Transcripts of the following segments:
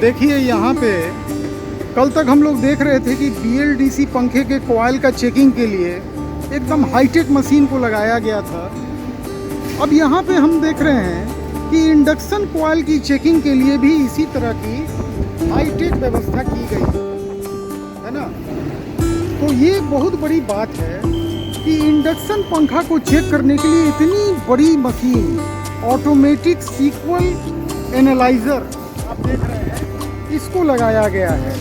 देखिए यहाँ पे कल तक हम लोग देख रहे थे कि BLDC पंखे के कॉइल का चेकिंग के लिए एकदम हाईटेक मशीन को लगाया गया था। अब यहाँ पे हम देख रहे हैं कि इंडक्शन कॉइल की चेकिंग के लिए भी इसी तरह की हाईटेक व्यवस्था की गई है ना। तो ये बहुत बड़ी बात है कि इंडक्शन पंखा को चेक करने के लिए इतनी बड़ी मशीन, ऑटोमेटिक सीक्वल एनालाइजर आप देख रहे हैं, इसको लगाया गया है।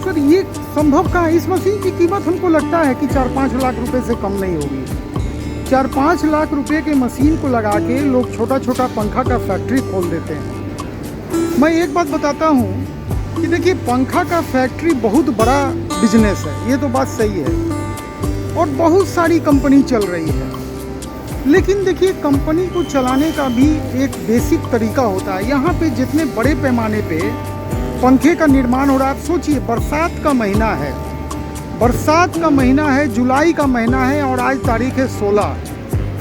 सर ये संभव कहाँ है? इस मशीन की कीमत हमको लगता है कि 4-5 लाख रुपए से कम नहीं होगी। 4-5 लाख रुपए के मशीन को लगा के लोग छोटा छोटा पंखा का फैक्ट्री खोल देते हैं। मैं एक बात बताता हूँ कि देखिए, पंखा का फैक्ट्री बहुत बड़ा बिजनेस है, ये तो बात सही है, और बहुत सारी कंपनी चल रही है। लेकिन देखिए, कंपनी को चलाने का भी एक बेसिक तरीका होता है। यहाँ पे जितने बड़े पैमाने पे पंखे का निर्माण हो रहा है, आप सोचिए, बरसात का महीना है, बरसात का महीना है, जुलाई का महीना है और आज तारीख है 16,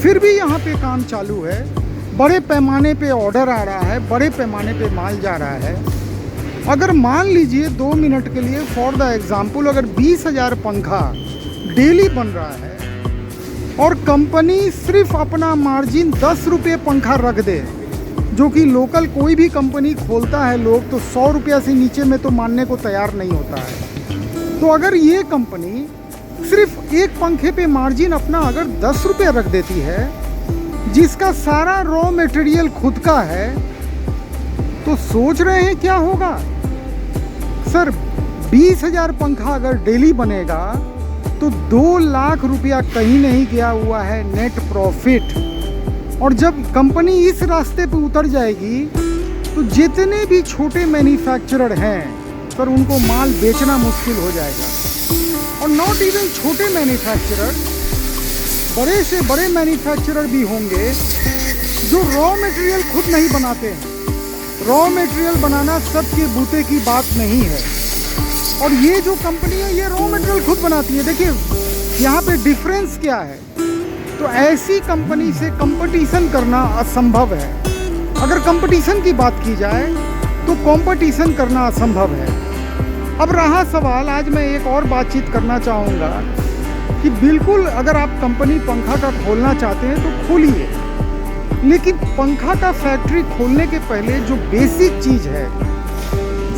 फिर भी यहाँ पे काम चालू है। बड़े पैमाने पे ऑर्डर आ रहा है, बड़े पैमाने पे माल जा रहा है। अगर मान लीजिए 2 मिनट के लिए फॉर द एग्जाम्पल अगर 20,000 पंखा डेली बन रहा है और कंपनी सिर्फ अपना मार्जिन 10 रुपये पंखा रख दे, जो कि लोकल कोई भी कंपनी खोलता है लोग तो 100 रुपया से नीचे में तो मानने को तैयार नहीं होता है। तो अगर ये कंपनी सिर्फ एक पंखे पे मार्जिन अपना अगर 10 रुपये रख देती है, जिसका सारा रॉ मटेरियल खुद का है, तो सोच रहे हैं क्या होगा? सर 20,000 पंखा अगर डेली बनेगा तो 2 लाख रुपया कहीं नहीं गया हुआ है नेट प्रॉफिट। और जब कंपनी इस रास्ते पे उतर जाएगी तो जितने भी छोटे मैन्युफैक्चरर हैं सर, उनको माल बेचना मुश्किल हो जाएगा। और नॉट इवन छोटे मैन्युफैक्चरर, बड़े से बड़े मैन्युफैक्चरर भी होंगे जो रॉ मटेरियल खुद नहीं बनाते हैं। रॉ मटेरियल बनाना सबके बूते की बात नहीं है, और ये जो कंपनी है ये रॉ मटेरियल खुद बनाती है। देखिए यहाँ पे डिफरेंस क्या है। तो ऐसी कंपनी से कंपटीशन करना असंभव है। अगर कंपटीशन की बात की जाए तो कंपटीशन करना असंभव है। अब रहा सवाल, आज मैं एक और बातचीत करना चाहूँगा कि बिल्कुल अगर आप कंपनी पंखा का खोलना चाहते हैं तो खोलिए, लेकिन पंखा का फैक्ट्री खोलने के पहले जो बेसिक चीज़ है,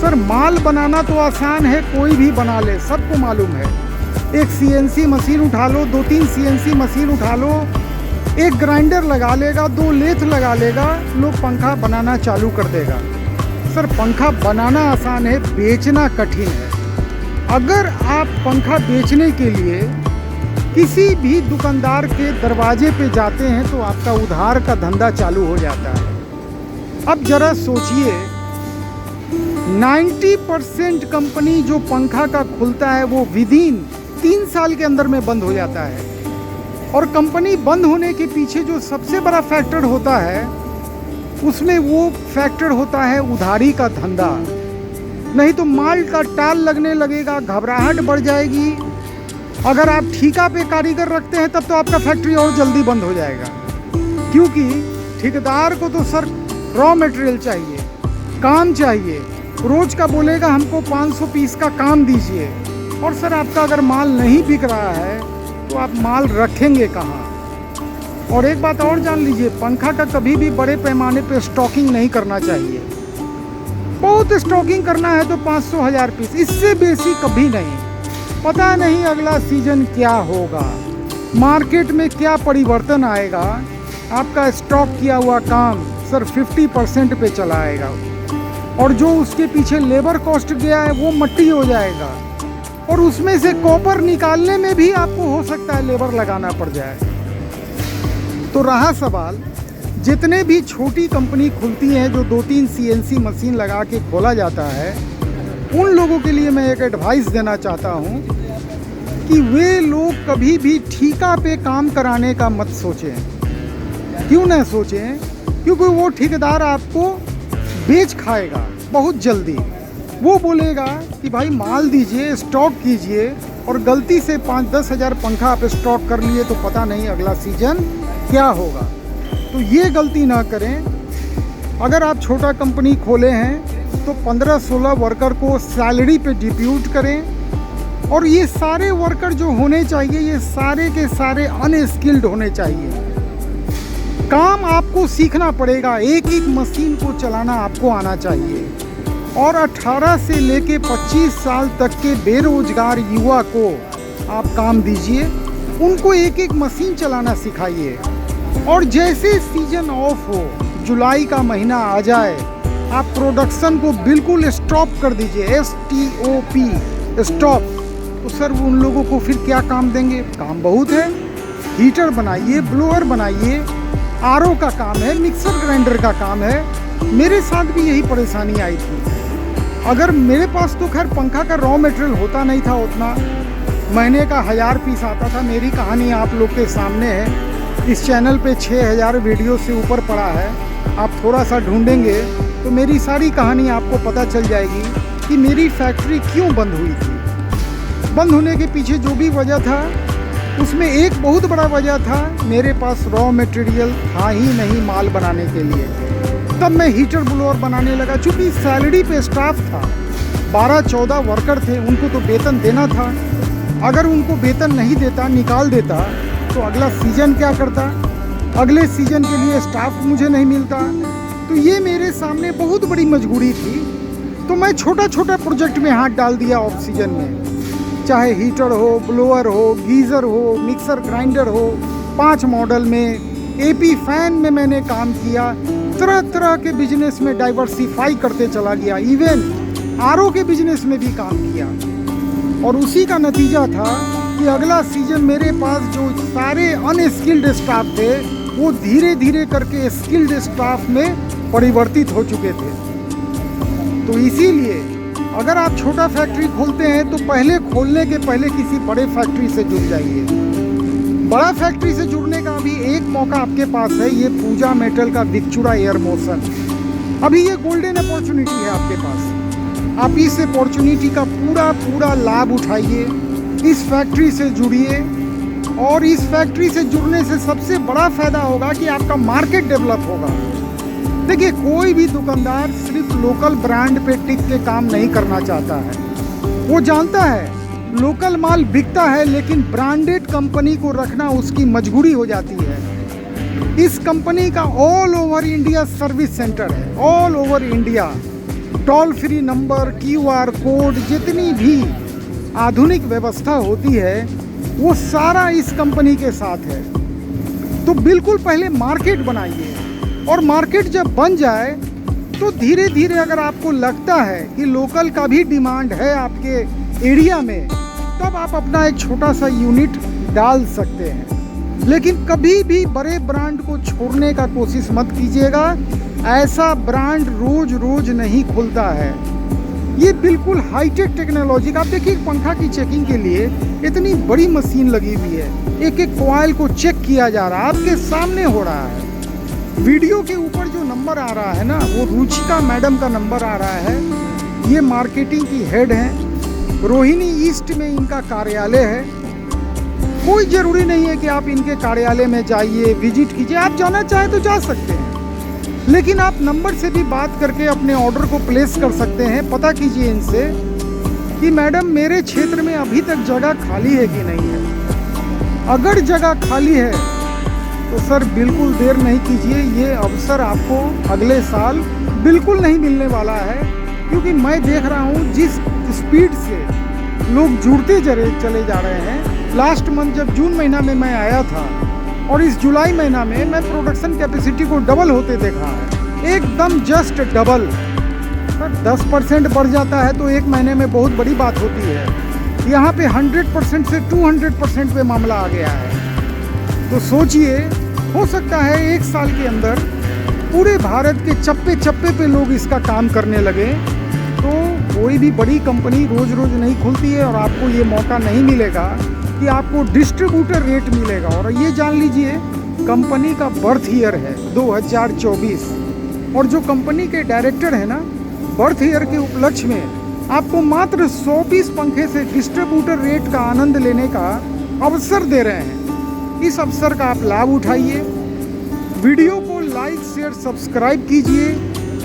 सर माल बनाना तो आसान है, कोई भी बना ले, सबको मालूम है। एक CNC मशीन उठा लो, 2-3 CNC मशीन उठा लो, एक ग्राइंडर लगा लेगा, 2 लेथ लगा लेगा, लोग पंखा बनाना चालू कर देगा। सर पंखा बनाना आसान है, बेचना कठिन है। अगर आप पंखा बेचने के लिए किसी भी दुकानदार के दरवाजे पे जाते हैं तो आपका उधार का धंधा चालू हो जाता है। अब जरा सोचिए, 90% कंपनी जो पंखा का खुलता है वो विदिन 3 साल के अंदर में बंद हो जाता है। और कंपनी बंद होने के पीछे जो सबसे बड़ा फैक्टर होता है, उसमें वो फैक्टर होता है उधारी का धंधा। नहीं तो माल का टाल लगने लगेगा, घबराहट बढ़ जाएगी। अगर आप ठेका पे कारीगर रखते हैं तब तो आपका फैक्ट्री और जल्दी बंद हो जाएगा, क्योंकि ठेकेदार को तो सर रॉ मटेरियल चाहिए, काम चाहिए। रोज का बोलेगा हमको 500 पीस का काम दीजिए, और सर आपका अगर माल नहीं बिक रहा है तो आप माल रखेंगे कहाँ? और एक बात और जान लीजिए, पंखा का कभी भी बड़े पैमाने पे स्टॉकिंग नहीं करना चाहिए। बहुत स्टॉकिंग करना है तो 500-1000 पीस, इससे बेसी कभी नहीं। पता नहीं अगला सीजन क्या होगा, मार्केट में क्या परिवर्तन आएगा। आपका स्टॉक किया हुआ काम सर 50% पे चला आएगा, और जो उसके पीछे लेबर कॉस्ट गया है वो मट्टी हो जाएगा, और उसमें से कॉपर निकालने में भी आपको हो सकता है लेबर लगाना पड़ जाए। तो रहा सवाल, जितने भी छोटी कंपनी खुलती हैं जो 2-3 CNC मशीन लगा के खोला जाता है, उन लोगों के लिए मैं एक एडवाइस देना चाहता हूं कि वे लोग कभी भी ठेका पे काम कराने का मत सोचें। क्यों ना सोचें? क्योंकि वो ठेकेदार आपको बेच खाएगा बहुत जल्दी। वो बोलेगा कि भाई माल दीजिए, स्टॉक कीजिए, और गलती से 5-10 हज़ार पंखा आप स्टॉक कर लिए तो पता नहीं अगला सीजन क्या होगा। तो ये गलती ना करें। अगर आप छोटा कंपनी खोले हैं तो 15-16 वर्कर को सैलरी पे डिप्यूट करें, और ये सारे वर्कर जो होने चाहिए ये सारे के सारे अनस्किल्ड होने चाहिए। काम आपको सीखना पड़ेगा, एक एक मशीन को चलाना आपको आना चाहिए। और 18 से लेके 25 साल तक के बेरोजगार युवा को आप काम दीजिए, उनको एक एक मशीन चलाना सिखाइए। और जैसे सीजन ऑफ हो, जुलाई का महीना आ जाए, आप प्रोडक्शन को बिल्कुल स्टॉप कर दीजिए, STOP, स्टॉप। तो सर उन लोगों को फिर क्या काम देंगे? काम बहुत है, हीटर बनाइए, ब्लोअर बनाइए, RO का काम है, मिक्सर ग्राइंडर का काम है। मेरे साथ भी यही परेशानी आई थी। अगर मेरे पास तो खैर पंखा का रॉ मटेरियल होता नहीं था उतना, महीने का 1000 पीस आता था। मेरी कहानी आप लोग के सामने है, इस चैनल पे 6000 वीडियो से ऊपर पड़ा है। आप थोड़ा सा ढूंढेंगे तो मेरी सारी कहानी आपको पता चल जाएगी कि मेरी फैक्ट्री क्यों बंद हुई थी। बंद होने के पीछे जो भी वजह था, उसमें एक बहुत बड़ा वजह था, मेरे पास रॉ मटेरियल था ही नहीं माल बनाने के लिए। तब मैं हीटर ब्लोअर बनाने लगा। चूँकि सैलरी पे स्टाफ था, 12-14 वर्कर थे, उनको तो वेतन देना था। अगर उनको वेतन नहीं देता, निकाल देता, तो अगला सीजन क्या करता? अगले सीजन के लिए स्टाफ मुझे नहीं मिलता। तो ये मेरे सामने बहुत बड़ी मजबूरी थी। तो मैं छोटा छोटा प्रोजेक्ट में हाथ डाल दिया ऑफ सीजन में, चाहे हीटर हो, ब्लोअर हो, गीज़र हो, मिक्सर ग्राइंडर हो। 5 मॉडल में, AP फैन में मैंने काम किया। तरह तरह के बिजनेस में डाइवर्सिफाई करते चला गया। इवन RO के बिजनेस में भी काम किया। और उसी का नतीजा था कि अगला सीजन मेरे पास जो सारे अनस्किल्ड स्टाफ थे, वो धीरे धीरे करके स्किल्ड स्टाफ में परिवर्तित हो चुके थे। तो इसीलिए अगर आप छोटा फैक्ट्री खोलते हैं तो पहले खोलने के पहले किसी बड़े फैक्ट्री से जुड़ जाइए। बड़ा फैक्ट्री से जुड़ने का अभी एक मौका आपके पास है, ये पूजा मेटल का विक्चुरा एयर मोशन। अभी ये गोल्डन अपॉर्चुनिटी है आपके पास। आप इस अपॉर्चुनिटी का पूरा लाभ उठाइए, इस फैक्ट्री से जुड़िए। और इस फैक्ट्री से जुड़ने से सबसे बड़ा फायदा होगा कि आपका मार्केट डेवलप होगा। देखिए, कोई भी दुकानदार सिर्फ लोकल ब्रांड पे टिक के काम नहीं करना चाहता है। वो जानता है लोकल माल बिकता है, लेकिन ब्रांडेड कंपनी को रखना उसकी मजबूरी हो जाती है। इस कंपनी का all over India service centre है, all over India. Toll free number, QR code, जितनी भी आधुनिक व्यवस्था होती है वो सारा इस कंपनी के साथ है। तो बिल्कुल पहले मार्केट बनाइए, और मार्केट जब बन जाए तो धीरे धीरे अगर आपको लगता है कि लोकल का भी डिमांड है आपके एरिया में, तब आप अपना एक छोटा सा यूनिट डाल सकते हैं। लेकिन कभी भी बड़े ब्रांड को छोड़ने का कोशिश मत कीजिएगा। ऐसा ब्रांड रोज रोज नहीं खुलता है। ये बिल्कुल हाईटेक टेक्नोलॉजी का। आप देखिए, पंखा की चेकिंग के लिए इतनी बड़ी मशीन लगी हुई है, एक एक कॉइल को चेक किया जा रहा है, आपके सामने हो रहा है। वीडियो के ऊपर जो नंबर आ रहा है ना, वो रुचिका मैडम का नंबर आ रहा है। ये मार्केटिंग की हेड हैं, रोहिणी ईस्ट में इनका कार्यालय है। कोई ज़रूरी नहीं है कि आप इनके कार्यालय में जाइए, विजिट कीजिए। आप जाना चाहें तो जा सकते हैं, लेकिन आप नंबर से भी बात करके अपने ऑर्डर को प्लेस कर सकते हैं। पता कीजिए इनसे कि मैडम मेरे क्षेत्र में अभी तक जगह खाली है कि नहीं है। अगर जगह खाली है तो सर बिल्कुल देर नहीं कीजिए। ये अवसर आपको अगले साल बिल्कुल नहीं मिलने वाला है, क्योंकि मैं देख रहा हूँ जिस स्पीड से लोग जुड़ते चले जा रहे हैं। लास्ट मंथ जब जून महीना में मैं आया था, और इस जुलाई महीना में मैं प्रोडक्शन कैपेसिटी को डबल होते देखा है, एकदम जस्ट डबल। सर 10% बढ़ जाता है तो एक महीने में बहुत बड़ी बात होती है। यहाँ पे 100% से 200% पे मामला आ गया है। तो सोचिए, हो सकता है एक साल के अंदर पूरे भारत के चप्पे चप्पे पे लोग इसका काम करने लगे। तो कोई भी बड़ी कंपनी रोज रोज नहीं खुलती है, और आपको ये मौका नहीं मिलेगा कि आपको डिस्ट्रीब्यूटर रेट मिलेगा। और ये जान लीजिए, कंपनी का बर्थ ईयर है 2024, और जो कंपनी के डायरेक्टर है ना, बर्थ ईयर के उपलक्ष्य में आपको मात्र 100 पीस पंखे से डिस्ट्रीब्यूटर रेट का आनंद लेने का अवसर दे रहे हैं। इस अवसर का आप लाभ उठाइए। वीडियो को लाइक, शेयर, सब्सक्राइब कीजिए।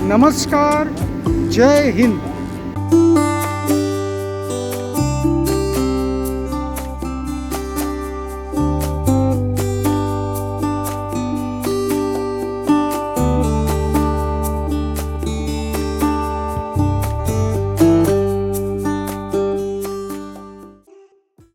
नमस्कार, जय हिंद।